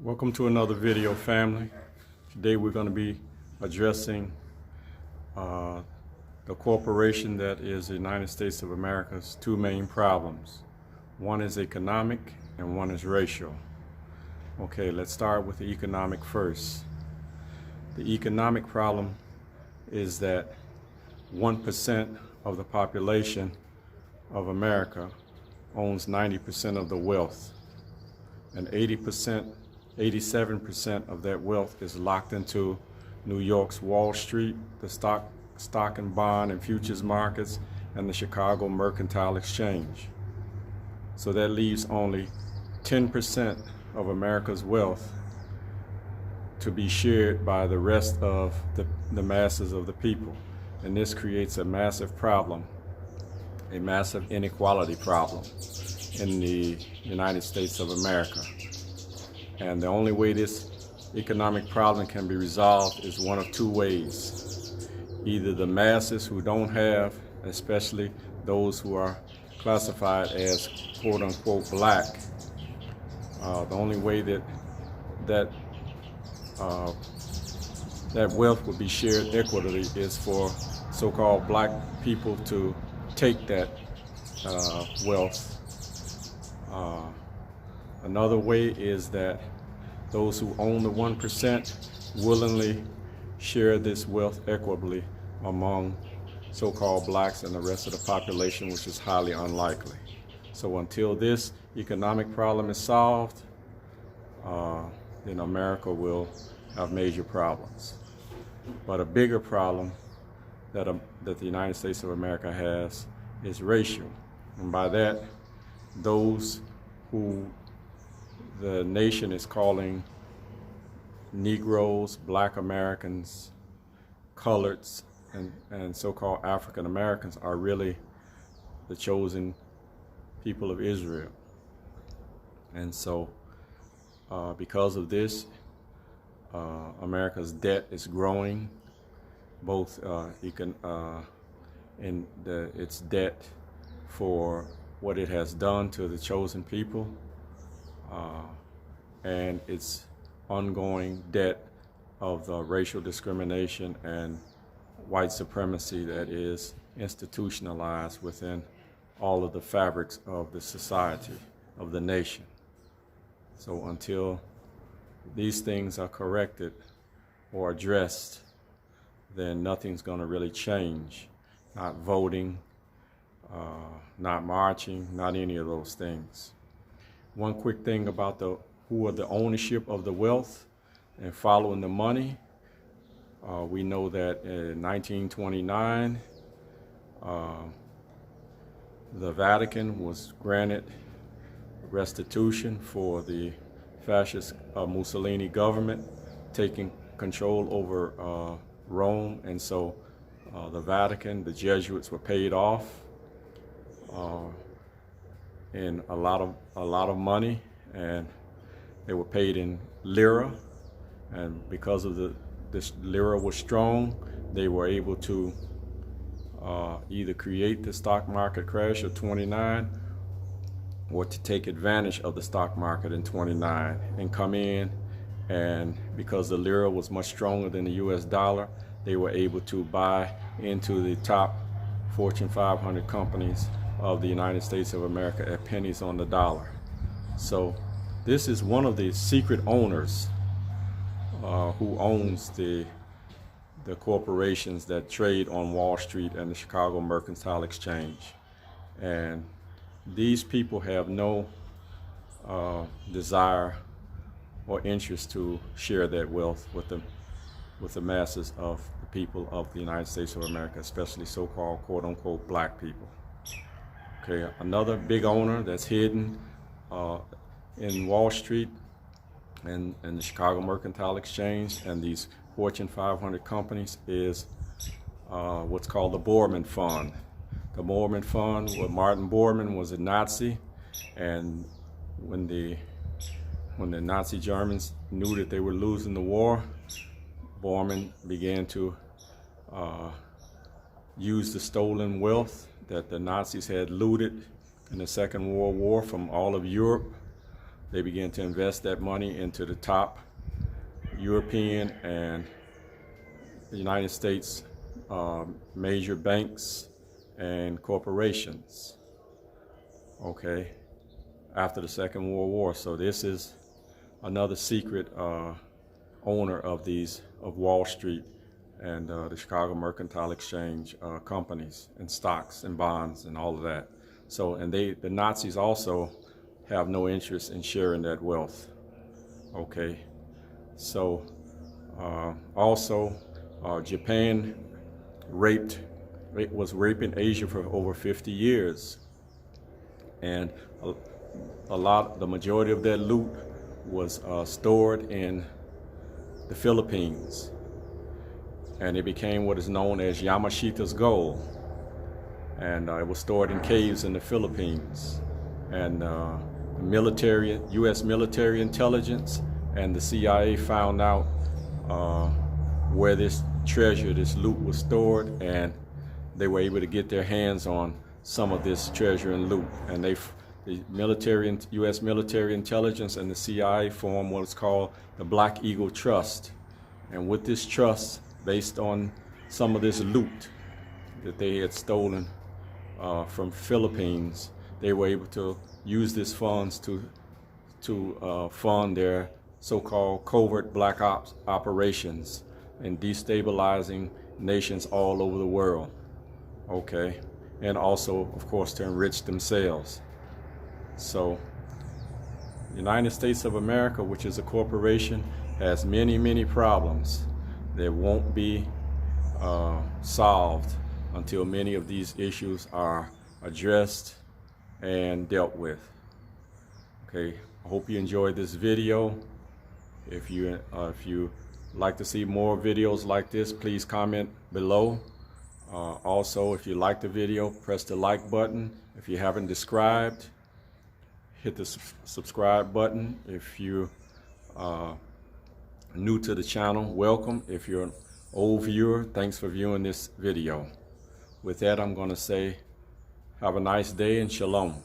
Welcome to another video, family. Today we're going to be addressing the corporation that is the United States of America's two main problems. One is economic and one is racial. Okay, let's start with the economic first. The economic problem is that 1% of the population of America owns 90% of the wealth, and 87% of that wealth is locked into New York's Wall Street, the stock and bond and futures markets, and the Chicago Mercantile Exchange. So that leaves only 10% of America's wealth to be shared by the rest of the masses of the people. And this creates a massive problem, a massive inequality problem in the United States of America. And the only way this economic problem can be resolved is one of two ways. Either the masses who don't have, especially those who are classified as quote-unquote black, the only way that wealth will be shared equitably is for so-called black people to take that wealth. Another way is that those who own the 1% willingly share this wealth equitably among so-called blacks and the rest of the population, which is highly unlikely. So until this economic problem is solved, then America will have major problems. But a bigger problem that the United States of America has is racial. And by that, those who the nation is calling negroes, black Americans, coloreds, and so-called African Americans are really the chosen people of Israel. And so because of this, America's debt is growing, both in its debt for what it has done to the chosen people, and its ongoing debt of the racial discrimination and white supremacy that is institutionalized within all of the fabrics of the society, of the nation. So until these things are corrected or addressed, then nothing's going to really change. Not voting, not marching, not any of those things. One quick thing about who are the ownership of the wealth and following the money. We know that in 1929, the Vatican was granted restitution for the fascist Mussolini government taking control over Rome, and so the Vatican, the Jesuits, were paid off in a lot of money, and they were paid in lira, and because of this lira was strong, they were able to either create the stock market crash of 29 or to take advantage of the stock market in 29 and come in, and because the lira was much stronger than the US dollar, they were able to buy into the top Fortune 500 companies of the United States of America at pennies on the dollar. So this is one of the secret owners who owns the corporations that trade on Wall Street and the Chicago Mercantile Exchange. And these people have no desire or interest to share that wealth with the masses of the people of the United States of America, especially so-called quote-unquote black people. Okay, another big owner that's hidden in Wall Street and the Chicago Mercantile Exchange and these Fortune 500 companies is what's called the Borman Fund. The Borman Fund, where Martin Bormann was a Nazi, and when the Nazi Germans knew that they were losing the war, Bormann began to use the stolen wealth that the Nazis had looted in the Second World War from all of Europe they began to invest that money into the top European and United States major banks and corporations, okay, after the Second World War. So this is another secret owner of Wall Street and the Chicago Mercantile Exchange companies and stocks and bonds and all of that. So, and the Nazis also have no interest in sharing that wealth, okay. So also Japan was raping Asia for over 50 years, and the majority of that loot was stored in the Philippines, and it became what is known as Yamashita's gold, and it was stored in caves in the Philippines, and the military, U.S. military intelligence and the CIA found out where this treasure, this loot was stored, and they were able to get their hands on some of this treasure and loot. And the military, U.S. military intelligence and the CIA formed what is called the Black Eagle Trust. And with this trust, based on some of this loot that they had stolen from Philippines, they were able to use these funds to fund their so-called covert black ops operations and destabilizing nations all over the world, okay, and also, of course, to enrich themselves. So, United States of America, which is a corporation, has many, many problems that won't be solved until many of these issues are addressed and dealt with. Okay, I hope you enjoyed this video. If you like to see more videos like this, please comment below. Also, if you like the video, press the like button. If you haven't subscribed, hit the subscribe button. If you're new to the channel, welcome. If you're an old viewer, thanks for viewing this video. With that, I'm going to say have a nice day and shalom.